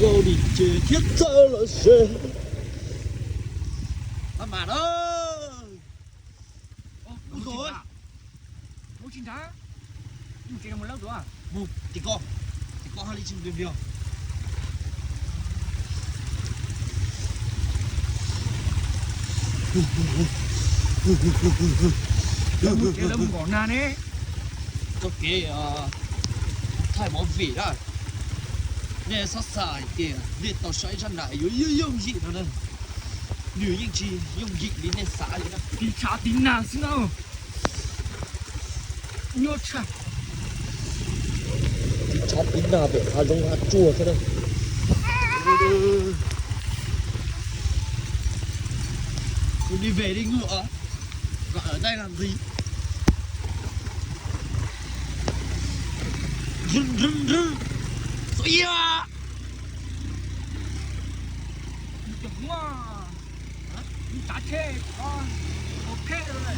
我的姐姐在了谁？阿妈呢？Ủa rồi. Bố chính thá. Nhưng chỉ là một lâu rồi à? Bù, thì con hai đi chim viêm viêm. Cái lâm còn nà nè. Có cái thay bỏ vị đó. Nè sát xài kìa, liệt tàu xoay chân lại dùng dị nó đây. Nếu những chi dùng dị đi nên xả đi đó. Đi trả tính nào xin đâu. Nhốt chả. Chát tính nào để hạt giống hạt chua thế đây. Đi về đi ngựa. Gọi ở đây làm gì? Rừng rừng rừng. Rồi à. Đúng à. Đi trả chê con. Ok rồi.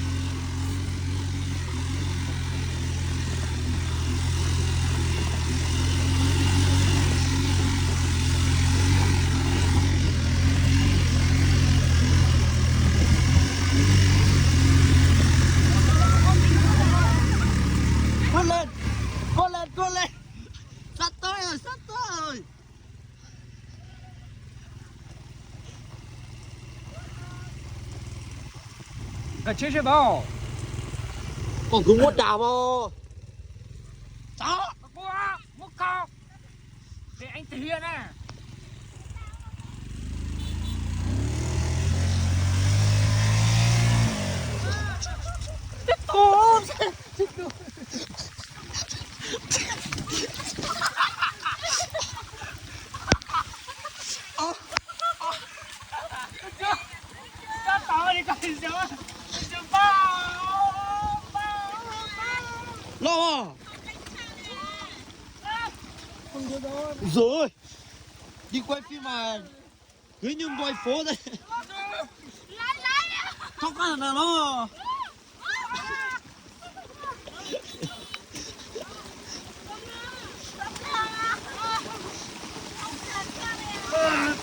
Cô lên. Sắp tới rồi. Cái chế bao. Còn cứ muốn đào vào. Đó. Cô à, một cao. Để anh thể hiện nè. Cô. Lo rồi đi quay phim mà cứ như quay phố đây không có là nó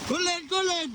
cố lên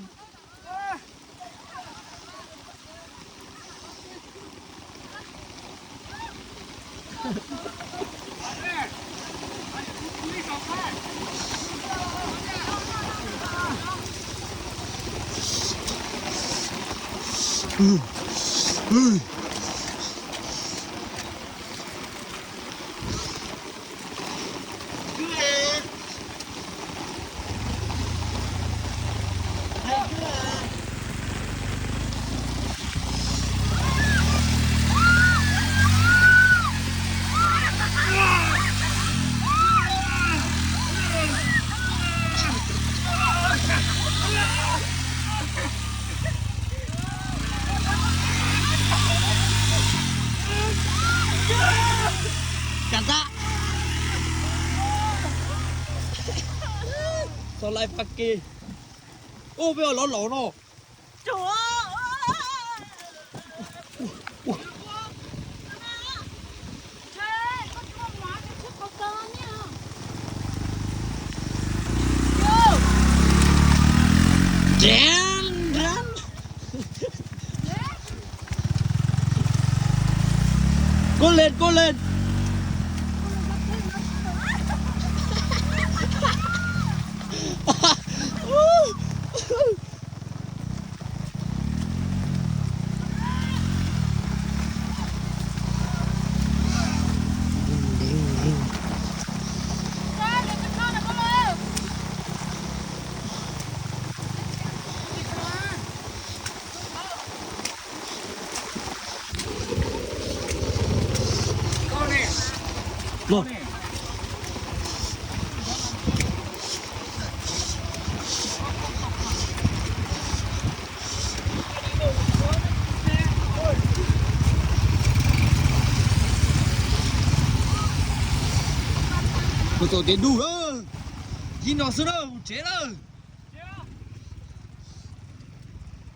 cản ra sao lại phát kì ô bây giờ nó lỗ nó Chúa Rán Cố lên Rồi. Tôi tiến đủ đó. Nhìn nó sơ đâu, chết rồi.